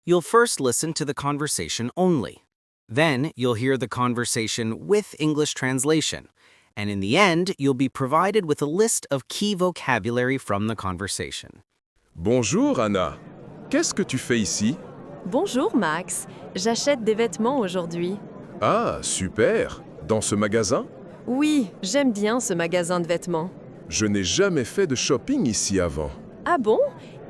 You'll first listen to the conversation only. Then you'll hear the conversation with English translation. And in the end, you'll be provided with a list of key vocabulary from the conversation. Bonjour Anna. Qu'est-ce que tu fais ici? Bonjour Max, j'achète des vêtements aujourd'hui. Ah, super. Dans ce magasin? Oui, j'aime bien ce magasin de vêtements. Je n'ai jamais fait de shopping ici avant. Ah bon?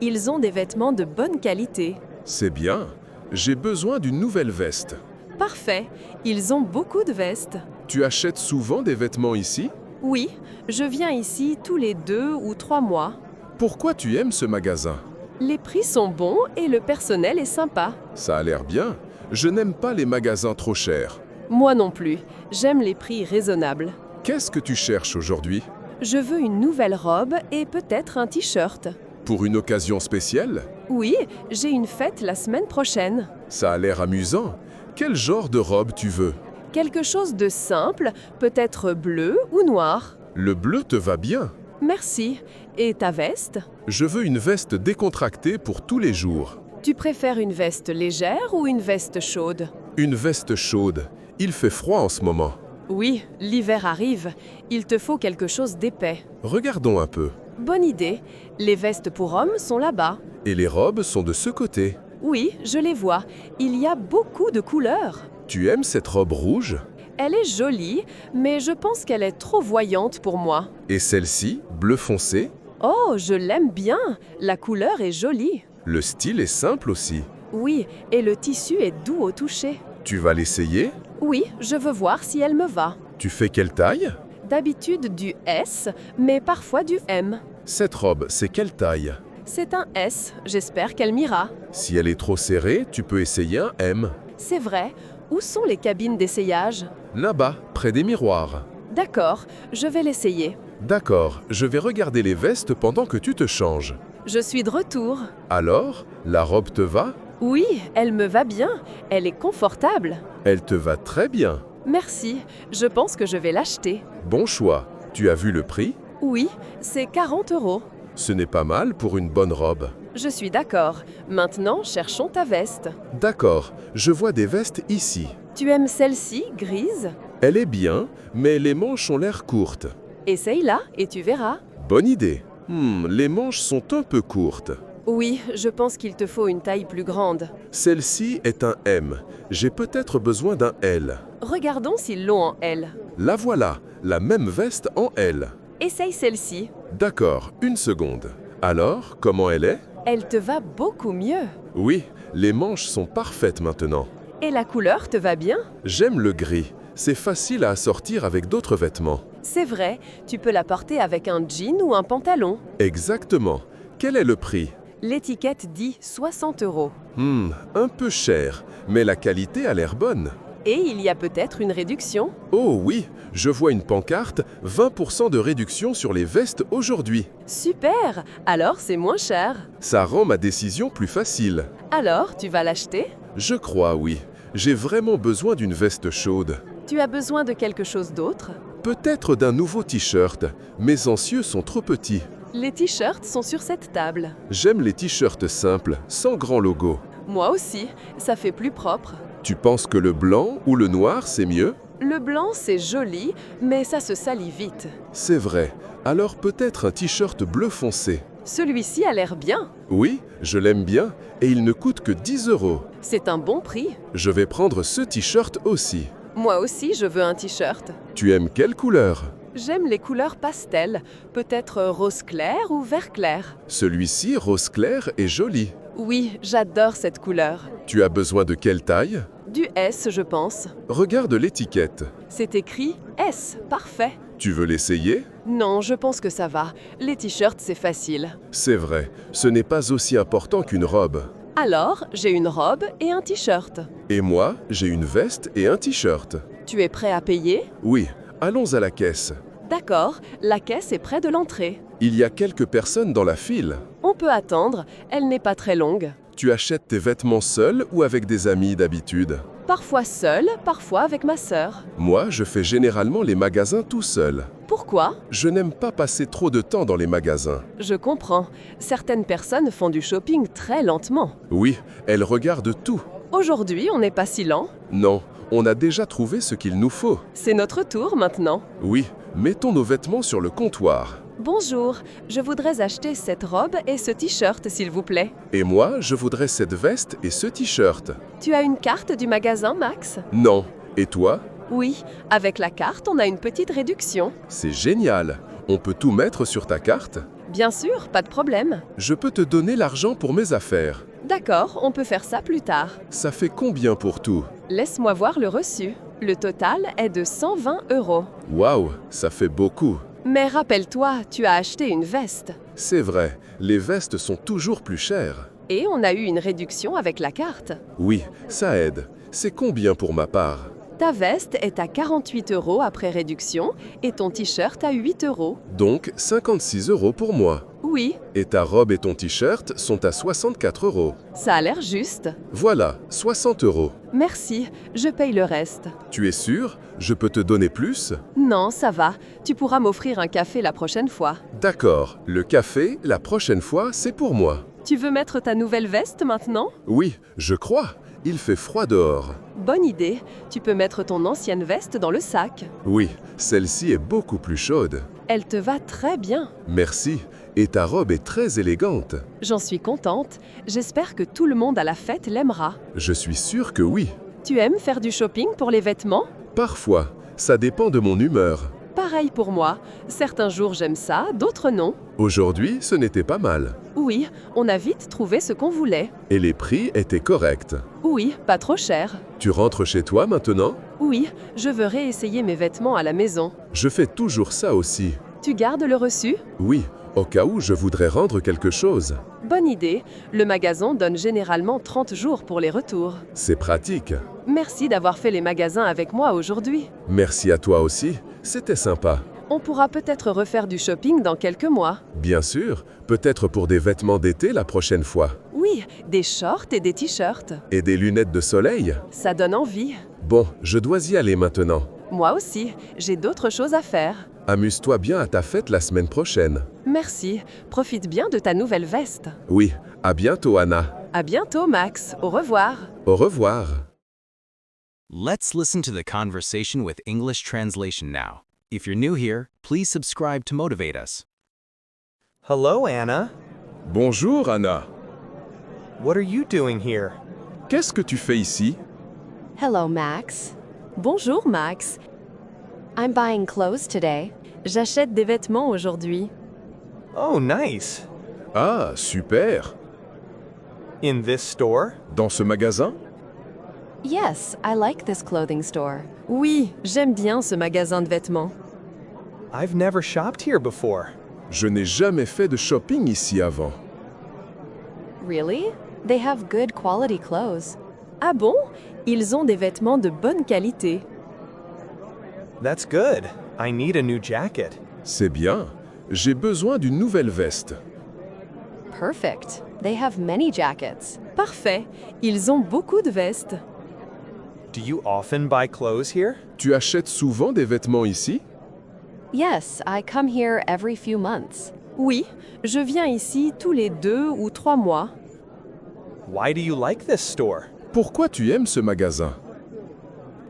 Ils ont des vêtements de bonne qualité. C'est bien. J'ai besoin d'une nouvelle veste. Parfait, ils ont beaucoup de vestes. Tu achètes souvent des vêtements ici? Oui, je viens ici tous les 2 ou 3 mois. Pourquoi tu aimes ce magasin? Les prix sont bons et le personnel est sympa. Ça a l'air bien. Je n'aime pas les magasins trop chers. Moi non plus, j'aime les prix raisonnables. Qu'est-ce que tu cherches aujourd'hui? Je veux une nouvelle robe et peut-être un t-shirt. Pour une occasion spéciale? Oui, j'ai une fête la semaine prochaine. Ça a l'air amusant. Quel genre de robe tu veux? Quelque chose de simple, peut-être bleu ou noir. Le bleu te va bien. Merci. Et ta veste? Je veux une veste décontractée pour tous les jours. Tu préfères une veste légère ou une veste chaude? Une veste chaude. Il fait froid en ce moment. Oui, l'hiver arrive. Il te faut quelque chose d'épais. Regardons un peu. Bonne idée. Les vestes pour hommes sont là-bas. Et les robes sont de ce côté. Oui, je les vois. Il y a beaucoup de couleurs. Tu aimes cette robe rouge? Elle est jolie, mais je pense qu'elle est trop voyante pour moi. Et celle-ci, bleu foncé? Oh, je l'aime bien. La couleur est jolie. Le style est simple aussi. Oui, et le tissu est doux au toucher. Tu vas l'essayer? Oui, je veux voir si elle me va. Tu fais quelle taille? D'habitude du S, mais parfois du M. Cette robe, c'est quelle taille? C'est un S, j'espère qu'elle m'ira. Si elle est trop serrée, tu peux essayer un M. C'est vrai. Où sont les cabines d'essayage? Là-bas, près des miroirs. D'accord, je vais l'essayer. D'accord, je vais regarder les vestes pendant que tu te changes. Je suis de retour. Alors, la robe te va? Oui, elle me va bien. Elle est confortable. Elle te va très bien. Merci, je pense que je vais l'acheter. Bon choix. Tu as vu le prix? Oui, c'est 40 €. Ce n'est pas mal pour une bonne robe. Je suis d'accord. Maintenant, cherchons ta veste. D'accord, je vois des vestes ici. Tu aimes celle-ci, grise? Elle est bien, mais les manches ont l'air courtes. Essaye-la et tu verras. Bonne idée. Les manches sont un peu courtes. Oui, je pense qu'il te faut une taille plus grande. Celle-ci est un M. J'ai peut-être besoin d'un L. Regardons s'ils l'ont en L. La voilà, la même veste en L. Essaye celle-ci. D'accord, une seconde. Alors, comment elle est? Elle te va beaucoup mieux. Oui, les manches sont parfaites maintenant. Et la couleur te va bien? J'aime le gris. C'est facile à assortir avec d'autres vêtements. C'est vrai, tu peux la porter avec un jean ou un pantalon. Exactement. Quel est le prix? L'étiquette dit 60 €. Un peu cher, mais la qualité a l'air bonne. Et il y a peut-être une réduction? Oh oui, je vois une pancarte, 20% de réduction sur les vestes aujourd'hui. Super! Alors c'est moins cher. Ça rend ma décision plus facile. Alors, tu vas l'acheter? Je crois, oui. J'ai vraiment besoin d'une veste chaude. Tu as besoin de quelque chose d'autre? Peut-être d'un nouveau t-shirt. Mes anciens sont trop petits. Les t-shirts sont sur cette table. J'aime les t-shirts simples, sans grand logo. Moi aussi, ça fait plus propre. Tu penses que le blanc ou le noir, c'est mieux? Le blanc, c'est joli, mais ça se salit vite. C'est vrai. Alors peut-être un t-shirt bleu foncé. Celui-ci a l'air bien. Oui, je l'aime bien, et il ne coûte que 10 €. C'est un bon prix. Je vais prendre ce t-shirt aussi. Moi aussi, je veux un t-shirt. Tu aimes quelle couleur? J'aime les couleurs pastel, peut-être rose clair ou vert clair. Celui-ci, rose clair, est joli. Oui, j'adore cette couleur. Tu as besoin de quelle taille? Du S, je pense. Regarde l'étiquette. C'est écrit S, parfait. Tu veux l'essayer? Non, je pense que ça va. Les t-shirts, c'est facile. C'est vrai, ce n'est pas aussi important qu'une robe. Alors, j'ai une robe et un t-shirt. Et moi, j'ai une veste et un t-shirt. Tu es prêt à payer? Oui, allons à la caisse. D'accord, la caisse est près de l'entrée. Il y a quelques personnes dans la file. On peut attendre, elle n'est pas très longue. Tu achètes tes vêtements seul ou avec des amis d'habitude? Parfois seule, parfois avec ma sœur. Moi, je fais généralement les magasins tout seul. Pourquoi? Je n'aime pas passer trop de temps dans les magasins. Je comprends. Certaines personnes font du shopping très lentement. Oui, elles regardent tout. Aujourd'hui, on n'est pas si lent. Non, on a déjà trouvé ce qu'il nous faut. C'est notre tour maintenant. Oui, mettons nos vêtements sur le comptoir. Bonjour, je voudrais acheter cette robe et ce t-shirt, s'il vous plaît. Et moi, je voudrais cette veste et ce t-shirt. Tu as une carte du magasin, Max? Non. Et toi? Oui, avec la carte, on a une petite réduction. C'est génial. On peut tout mettre sur ta carte? Bien sûr, pas de problème. Je peux te donner l'argent pour mes affaires. D'accord, on peut faire ça plus tard. Ça fait combien pour tout? Laisse-moi voir le reçu. Le total est de 120 €. Waouh, ça fait beaucoup. Mais rappelle-toi, tu as acheté une veste. C'est vrai, les vestes sont toujours plus chères. Et on a eu une réduction avec la carte. Oui, ça aide. C'est combien pour ma part? Ta veste est à 48 € après réduction et ton t-shirt à 8 €. Donc 56 € pour moi. Oui, Et ta robe et ton t-shirt sont à 64 €. ça a l'air juste. Voilà, 60 €. Merci, je paye le reste. Tu es sûr? Je peux te donner plus? Non, ça va. Tu pourras m'offrir un café la prochaine fois. D'accord, le café, la prochaine fois, c'est pour moi. Tu veux mettre ta nouvelle veste maintenant? Oui, je crois. Il fait froid dehors. Bonne idée. Tu peux mettre ton ancienne veste dans le sac. Oui, celle-ci est beaucoup plus chaude. Elle te va très bien. Merci. Et ta robe est très élégante. J'en suis contente. J'espère que tout le monde à la fête l'aimera. Je suis sûr que oui. Tu aimes faire du shopping pour les vêtements? Parfois, ça dépend de mon humeur. Pareil pour moi. Certains jours j'aime ça, d'autres non. Aujourd'hui, ce n'était pas mal. Oui, on a vite trouvé ce qu'on voulait. Et les prix étaient corrects. Oui, pas trop cher. Tu rentres chez toi maintenant? Oui, je veux réessayer mes vêtements à la maison. Je fais toujours ça aussi. Tu gardes le reçu? Oui, au cas où je voudrais rendre quelque chose. Bonne idée. Le magasin donne généralement 30 jours pour les retours. C'est pratique. Merci d'avoir fait les magasins avec moi aujourd'hui. Merci à toi aussi. C'était sympa. On pourra peut-être refaire du shopping dans quelques mois. Bien sûr, peut-être pour des vêtements d'été la prochaine fois. Oui, des shorts et des t-shirts. Et des lunettes de soleil? Ça donne envie. Bon, je dois y aller maintenant. Moi aussi, j'ai d'autres choses à faire. Amuse-toi bien à ta fête la semaine prochaine. Merci. Profite bien de ta nouvelle veste. Oui, à bientôt Anna. À bientôt, Max. Au revoir. Au revoir. Let's listen to the conversation with English translation now. If you're new here, please subscribe to motivate us. Hello, Anna. Bonjour Anna. What are you doing here? Qu'est-ce que tu fais ici? Hello, Max. Bonjour, Max. I'm buying clothes today. J'achète des vêtements aujourd'hui. Oh, nice. Ah, super. In this store? Dans ce magasin? Yes, I like this clothing store. Oui, j'aime bien ce magasin de vêtements. I've never shopped here before. Je n'ai jamais fait de shopping ici avant. Really? They have good quality clothes. Ah bon? Ils ont des vêtements de bonne qualité. That's good. I need a new jacket. C'est bien. J'ai besoin d'une nouvelle veste. Perfect. They have many jackets. Parfait. Ils ont beaucoup de vestes. Do you often buy clothes here? Tu achètes souvent des vêtements ici? Yes, I come here every few months. Oui, je viens ici tous les 2 ou 3 mois. Why do you like this store? Pourquoi tu aimes ce magasin?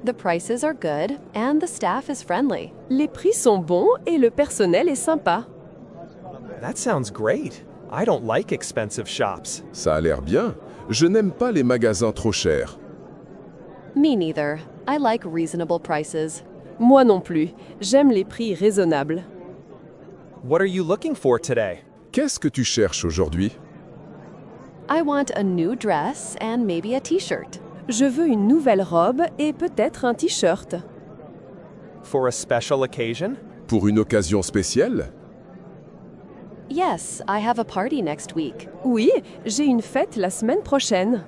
The prices are good and the staff is friendly. Les prix sont bons et le personnel est sympa. That sounds great. I don't like expensive shops. Ça a l'air bien. Je n'aime pas les magasins trop chers. Me neither. I like reasonable prices. Moi non plus. J'aime les prix raisonnables. What are you looking for today? Qu'est-ce que tu cherches aujourd'hui? I want a new dress and maybe a t-shirt. Je veux une nouvelle robe et peut-être un t-shirt. For a special occasion? Pour une occasion spéciale? Yes, I have a party next week. Oui, j'ai une fête la semaine prochaine.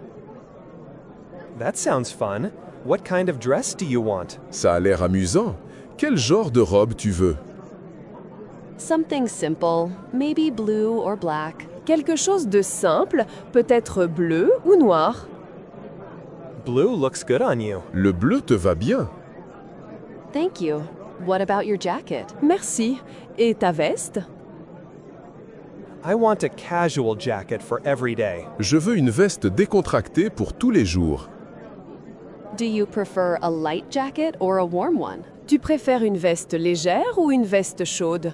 That sounds fun. What kind of dress do you want? Ça a l'air amusant. Quel genre de robe tu veux? Something simple, maybe blue or black. Quelque chose de simple, peut-être bleu ou noir. Blue looks good on you. Le bleu te va bien. Thank you. What about your jacket? Merci. Et ta veste? I want a casual jacket for every day. Je veux une veste décontractée pour tous les jours. Do you prefer a light jacket or a warm one? Tu préfères une veste légère ou une veste chaude?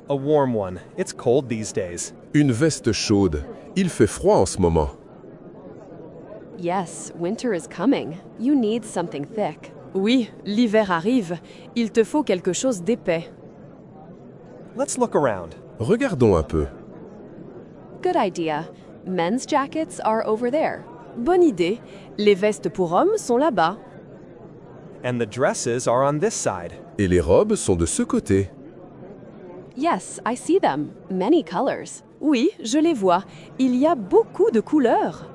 A warm one. It's cold these days. Une veste chaude. Il fait froid en ce moment. Yes, winter is coming. You need something thick. Oui, l'hiver arrive. Il te faut quelque chose d'épais. Let's look around. Regardons un peu. Good idea. Men's jackets are over there. Bonne idée. Les vestes pour hommes sont là-bas. And the dresses are on this side. Et les robes sont de ce côté. Yes, I see them. Many colors. Oui, je les vois. Il y a beaucoup de couleurs.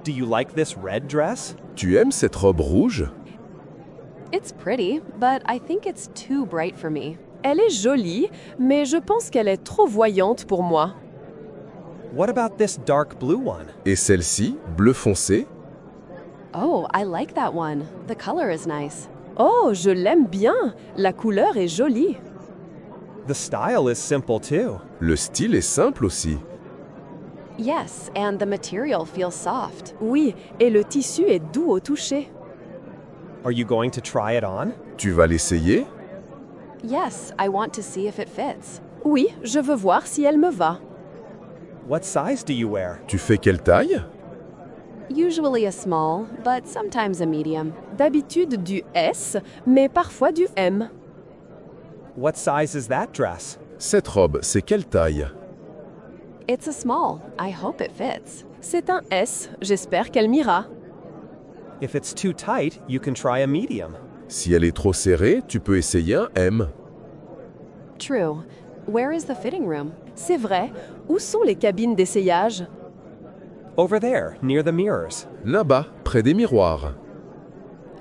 Do you like this red dress? Tu aimes cette robe rouge? It's pretty, but I think it's too bright for me. Elle est jolie, mais je pense qu'elle est trop voyante pour moi. What about this dark blue one? Et celle-ci, bleu foncé? Oh, I like that one. The color is nice. Oh, je l'aime bien. La couleur est jolie. The style is simple too. Le style est simple aussi. Yes, and the material feels soft. Oui, et le tissu est doux au toucher. Are you going to try it on? Tu vas l'essayer? Yes, I want to see if it fits. Oui, je veux voir si elle me va. What size do you wear? Tu fais quelle taille? Usually a small, but sometimes a medium. D'habitude du S, mais parfois du M. What size is that dress? Cette robe, c'est quelle taille? It's a small. I hope it fits. C'est un S, j'espère qu'elle m'ira. If it's too tight, you can try a medium. Si elle est trop serrée, tu peux essayer un M. True. Where is the fitting room? C'est vrai. Où sont les cabines d'essayage? Over there, near the mirrors. Là-bas, près des miroirs.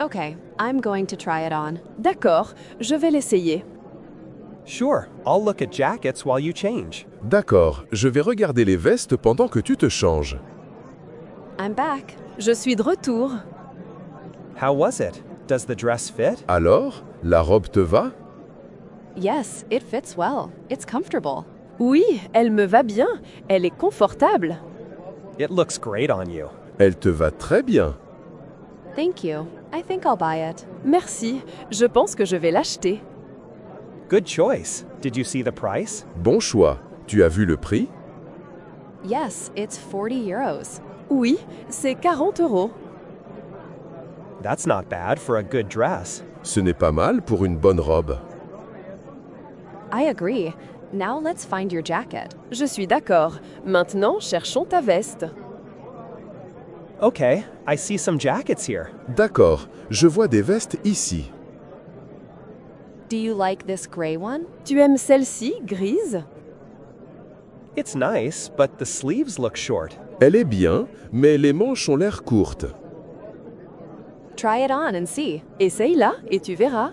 Okay, I'm going to try it on. D'accord, je vais l'essayer. Sure, I'll look at jackets while you change. D'accord, je vais regarder les vestes pendant que tu te changes. I'm back. Je suis de retour. How was it? Does the dress fit? Alors, la robe te va? Yes, it fits well. It's comfortable. Oui, elle me va bien. Elle est confortable. It looks great on you. Elle te va très bien. Thank you. I think I'll buy it. Merci, je pense que je vais l'acheter. Good choice. Did you see the price? Bon choix. Tu as vu le prix? Yes, it's 40 euros. Oui, c'est 40 €. That's not bad for a good dress. Ce n'est pas mal pour une bonne robe. I agree. Now let's find your jacket. Je suis d'accord. Maintenant, cherchons ta veste. Okay, I see some jackets here. D'accord, je vois des vestes ici. Do you like this gray one? Tu aimes celle-ci, grise? It's nice, but the sleeves look short. Elle est bien, mais les manches ont l'air courtes. Try it on and see. Essaye-la et tu verras.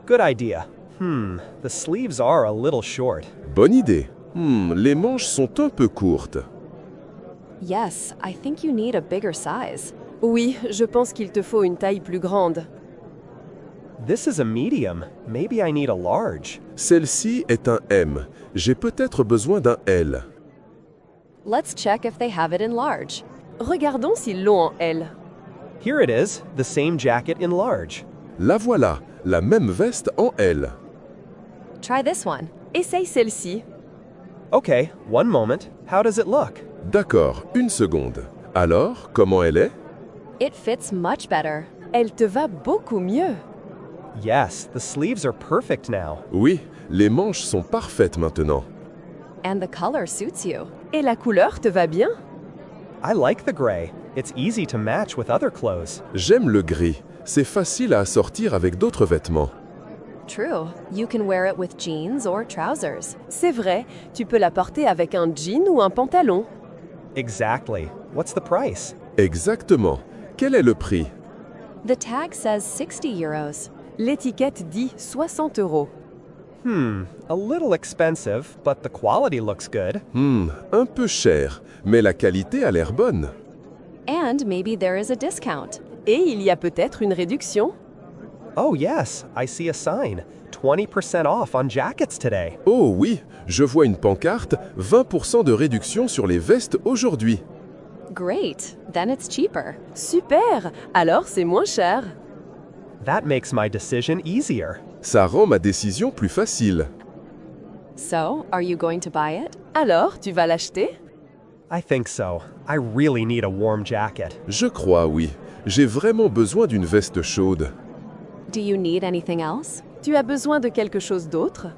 Good idea. The sleeves are a little short. Bonne idée. Les manches sont un peu courtes. Yes, I think you need a bigger size. Oui, je pense qu'il te faut une taille plus grande. This is a medium. Maybe I need a large. Celle-ci est un M. J'ai peut-être besoin d'un L. Let's check if they have it in large. Regardons s'ils l'ont en L. Here it is, the same jacket in large. La voilà, la même veste en L. Try this one. Essaye celle-ci. Okay, one moment. How does it look? D'accord, une seconde. Alors, comment elle est? It fits much better. Elle te va beaucoup mieux. Yes, the sleeves are perfect now. Oui, les manches sont parfaites maintenant. And the color suits you. Et la couleur te va bien? I like the gray. It's easy to match with other clothes. J'aime le gris. C'est facile à assortir avec d'autres vêtements. True. You can wear it with jeans or trousers. C'est vrai, tu peux la porter avec un jean ou un pantalon. Exactly. What's the price? Exactement. Quel est le prix? The tag says 60 euros. L'étiquette dit 60 €. A little expensive, but the quality looks good. Un peu cher, mais la qualité a l'air bonne. And maybe there is a discount. Et il y a peut-être une réduction. Oh, yes, I see a sign. 20% off on jackets today. Oh oui, je vois une pancarte, 20% de réduction sur les vestes aujourd'hui. Great, then it's cheaper. Super, alors c'est moins cher. That makes my decision easier. Ça rend ma décision plus facile. So, are you going to buy it? Alors, tu vas l'acheter? I think so. I really need a warm jacket. Je crois, oui. J'ai vraiment besoin d'une veste chaude. Do you need anything else? Tu as besoin de quelque chose d'autre?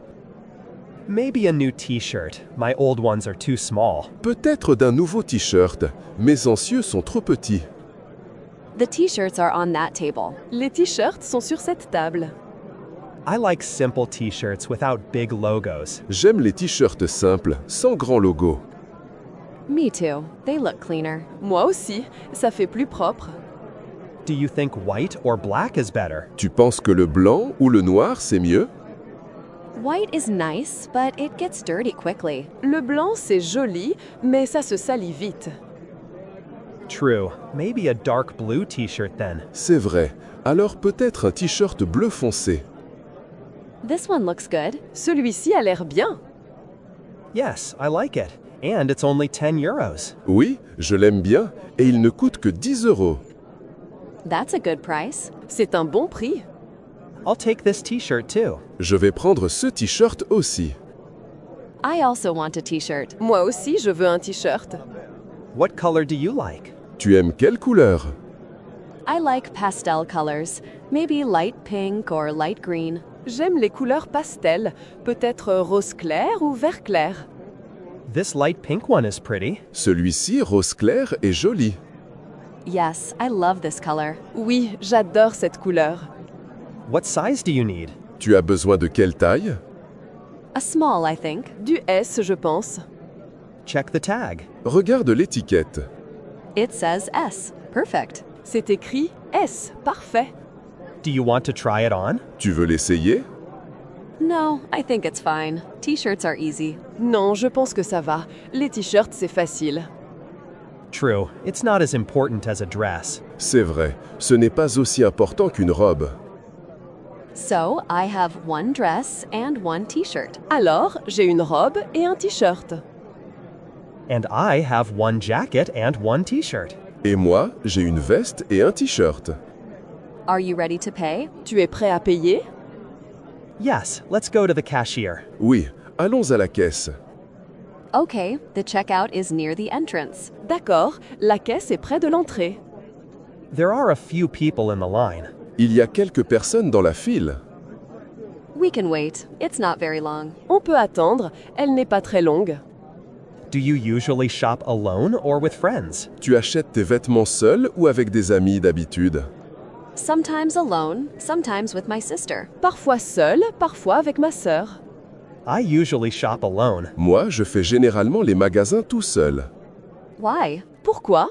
Maybe a new t-shirt. My old ones are too small. Peut-être d'un nouveau t-shirt. Mes anciens sont trop petits. The t-shirts are on that table. Les t-shirts sont sur cette table. I like simple t-shirts without big logos. J'aime les t-shirts simples, sans grand logo. Me too. They look cleaner. Moi aussi, ça fait plus propre. Do you think white or black is better? Tu penses que le blanc ou le noir, c'est mieux? White is nice, but it gets dirty quickly. Le blanc, c'est joli, mais ça se salit vite. True. Maybe a dark blue t-shirt then. C'est vrai. Alors peut-être un t-shirt bleu foncé. This one looks good. Celui-ci a l'air bien. Yes, I like it. And it's only 10 euros. Oui, je l'aime bien, et il ne coûte que 10 €. That's a good price. C'est un bon prix. I'll take this t-shirt too. Je vais prendre ce t-shirt aussi. I also want a t-shirt. Moi aussi, je veux un t-shirt. What color do you like? Tu aimes quelle couleur? I like pastel colors. Maybe light pink or light green. J'aime les couleurs pastel, peut-être rose clair ou vert clair. This light pink one is pretty. Celui-ci, rose clair, est joli. Yes, I love this color. Oui, j'adore cette couleur. What size do you need? Tu as besoin de quelle taille? A small, I think. Du S, je pense. Check the tag. Regarde l'étiquette. It says S. Perfect. C'est écrit S. Parfait. Do you want to try it on? Tu veux l'essayer? No, I think it's fine. T-shirts are easy. Non, je pense que ça va. Les t-shirts, c'est facile. True. It's not as important as a dress. C'est vrai, ce n'est pas aussi important qu'une robe. So, I have one dress and one t-shirt. Alors, j'ai une robe et un t-shirt. And I have one jacket and one t-shirt. Et moi, j'ai une veste et un t-shirt. Are you ready to pay? Tu es prêt à payer? Yes, let's go to the cashier. Oui, allons à la caisse. Okay, the checkout is near the entrance. D'accord, la caisse est près de l'entrée. There are a few people in the line. Il y a quelques personnes dans la file. We can wait. It's not very long. On peut attendre, elle n'est pas très longue. Do you usually shop alone or with friends? Tu achètes tes vêtements seul ou avec des amis d'habitude? Sometimes alone, sometimes with my sister. Parfois seule, parfois avec ma sœur. I usually shop alone. Moi, je fais généralement les magasins tout seul. Why? Pourquoi?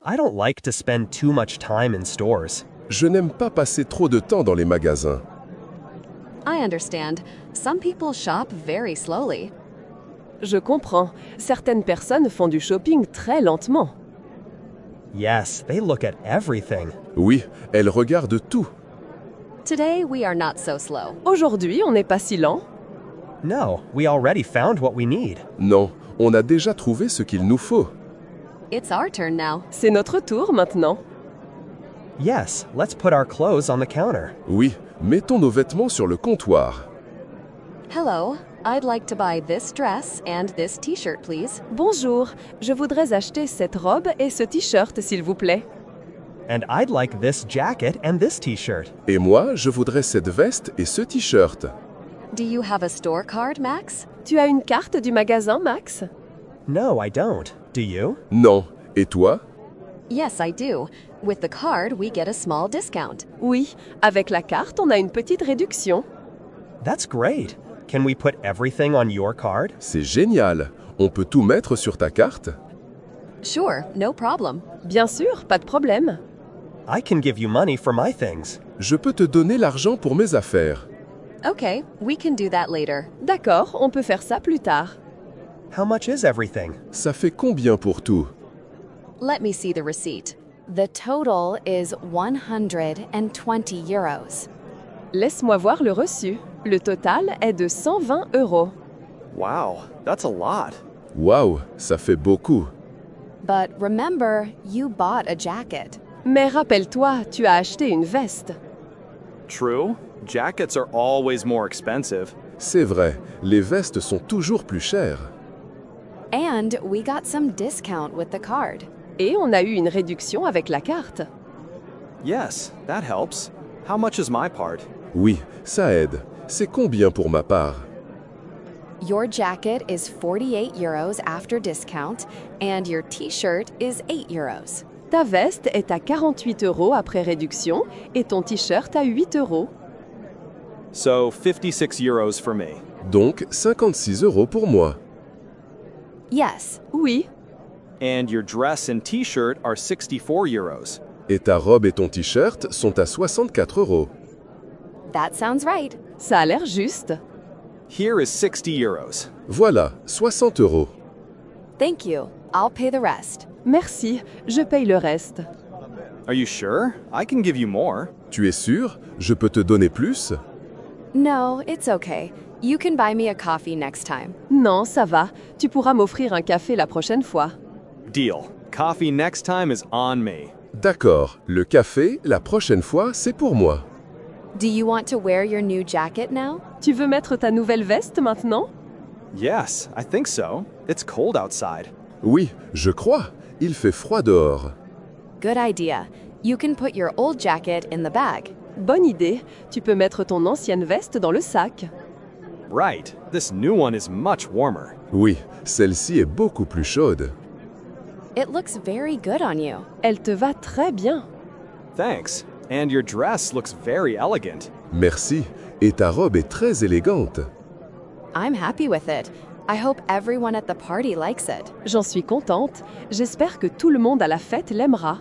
I don't like to spend too much time in stores. Je n'aime pas passer trop de temps dans les magasins. I understand. Some people shop very slowly. Je comprends. Certaines personnes font du shopping très lentement. Yes, they look at everything. Oui, elles regardent tout. Today, we are not so slow. Aujourd'hui, on n'est pas si lent. No, we already found what we need. Non, on a déjà trouvé ce qu'il nous faut. It's our turn now. C'est notre tour maintenant. Yes, let's put our clothes on the counter. Oui, mettons nos vêtements sur le comptoir. Hello, I'd like to buy this dress and this t-shirt, please. Bonjour, je voudrais acheter cette robe et ce t-shirt, s'il vous plaît. And I'd like this jacket and this t-shirt. Et moi, je voudrais cette veste et ce t-shirt. Do you have a store card, Max? Tu as une carte du magasin, Max? No, I don't. Do you? Non. Et toi? Yes, I do. With the card, we get a small discount. Oui, avec la carte, on a une petite réduction. That's great. Can we put everything on your card? C'est génial. On peut tout mettre sur ta carte? Sure, no problem. Bien sûr, pas de problème. I can give you money for my things. Je peux te donner l'argent pour mes affaires. Okay, we can do that later. D'accord, on peut faire ça plus tard. How much is everything? Ça fait combien pour tout? Let me see the receipt. The total is 120 euros. Laisse-moi voir le reçu. Le total est de 120 euros. Wow, that's a lot. Waouh, ça fait beaucoup. But remember, you bought a jacket. Mais rappelle-toi, tu as acheté une veste. True, jackets are always more expensive. C'est vrai, les vestes sont toujours plus chères. And we got some discount with the card. Et on a eu une réduction avec la carte. Yes, that helps. How much is my part? Oui, ça aide. C'est combien pour ma part? Your jacket is 48 euros after discount, and your t-shirt is 8 euros. Ta veste est à 48 euros après réduction et ton t-shirt à 8 euros. So 56 euros for me. Donc 56 € pour moi. Yes, Oui, And your dress and t-shirt are 64 euros. Et ta robe et ton t-shirt sont à 64 €. that sounds right. ça a l'air juste. Here is 60 euros. Voilà, 60 €. Thank you. I'll pay the rest. Merci, je paye le reste. Are you sure? I can give you more. Tu es sûr? Je peux te donner plus? No, it's okay. You can buy me a coffee next time. Non, ça va. Tu pourras m'offrir un café la prochaine fois. Deal. Coffee next time is on me. D'accord, le café, la prochaine fois, c'est pour moi. Do you want to wear your new jacket now? Tu veux mettre ta nouvelle veste maintenant? Yes, I think so. It's cold outside. Oui, je crois. Il fait froid dehors. Good idea. You can put your old jacket in the bag. Bonne idée. Tu peux mettre ton ancienne veste dans le sac. Right. This new one is much warmer. Oui, celle-ci est beaucoup plus chaude. It looks very good on you. Elle te va très bien. Thanks. And your dress looks very elegant. Merci. Et ta robe est très élégante. I'm happy with it. I hope everyone at the party likes it. J'en suis contente. J'espère que tout le monde à la fête l'aimera.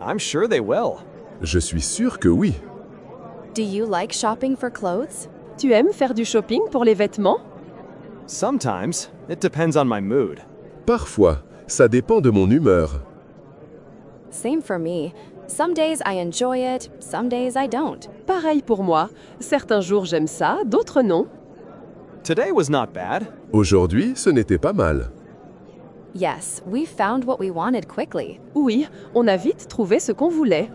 I'm sure they will. Je suis sûr que oui. Do you like shopping for clothes? Tu aimes faire du shopping pour les vêtements? Sometimes. It depends on my mood. Parfois, ça dépend de mon humeur. Same for me. Some days I enjoy it, some days I don't. Pareil pour moi. Certains jours j'aime ça, d'autres non. Today was not bad. Aujourd'hui, ce n'était pas mal. Yes, we found what we wanted quickly. Oui, on a vite trouvé ce qu'on voulait.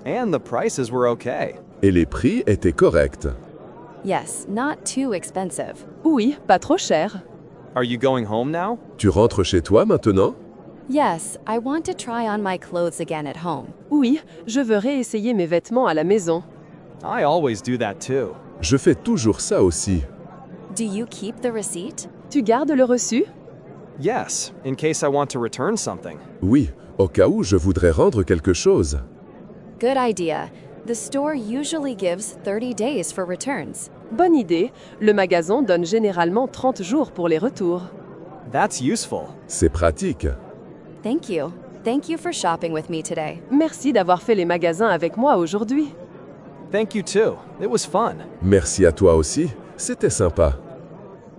And the prices were okay. Et les prix étaient corrects. Yes, not too expensive. Oui, pas trop cher. Are you going home now? Tu rentres chez toi maintenant? Yes, I want to try on my clothes again at home. Oui, je veux réessayer mes vêtements à la maison. I always do that too. Je fais toujours ça aussi. Do you keep the receipt? Tu gardes le reçu? Yes, in case I want to return something. Oui, au cas où je voudrais rendre quelque chose. Good idea. The store usually gives 30 days for returns. Bonne idée. Le magasin donne généralement 30 jours pour les retours. That's useful. C'est pratique. Thank you. Thank you for shopping with me today. Merci d'avoir fait les magasins avec moi aujourd'hui. Thank you too. It was fun. Merci à toi aussi. C'était sympa.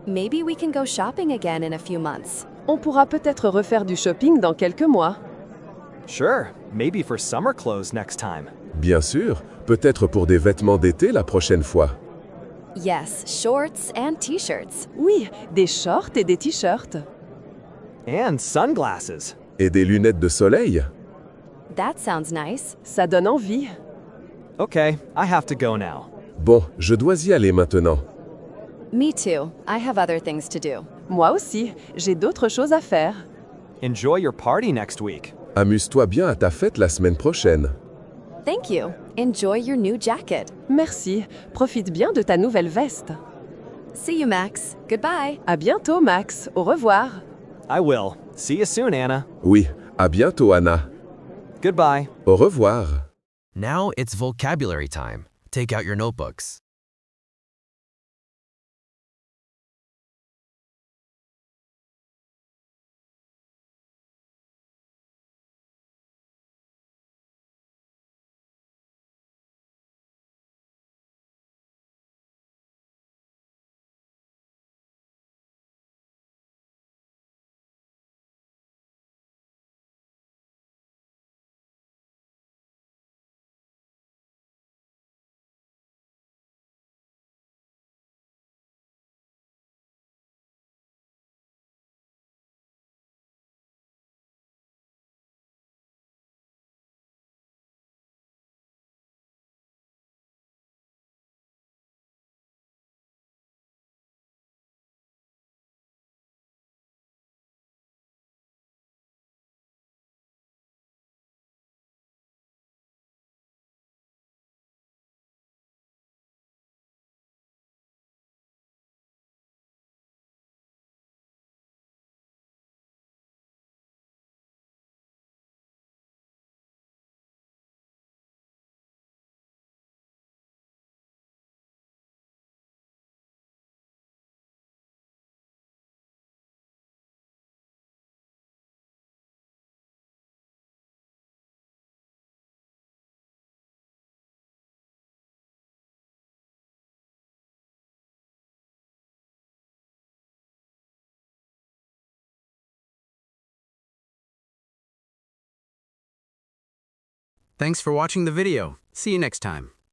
Maybe we can go shopping again in a few months. On pourra peut-être refaire du shopping dans quelques mois. Sure, maybe for summer clothes next time. Bien sûr, peut-être pour des vêtements d'été la prochaine fois. Yes, shorts and t-shirts. Oui, des shorts et des t-shirts. And sunglasses. Et des lunettes de soleil? That sounds nice. Ça donne envie. Okay, I have to go now. Bon, je dois y aller maintenant. Me too. I have other things to do. Moi aussi, j'ai d'autres choses à faire. Enjoy your party next week. Amuse-toi bien à ta fête la semaine prochaine. Thank you. Enjoy your new jacket. Merci. Profite bien de ta nouvelle veste. See you, Max. Goodbye. À bientôt, Max. Au revoir. I will. See you soon, Anna. Oui, à bientôt Anna. Goodbye. Au revoir. Now it's vocabulary time. Take out your notebooks. Thanks for watching the video. See you next time.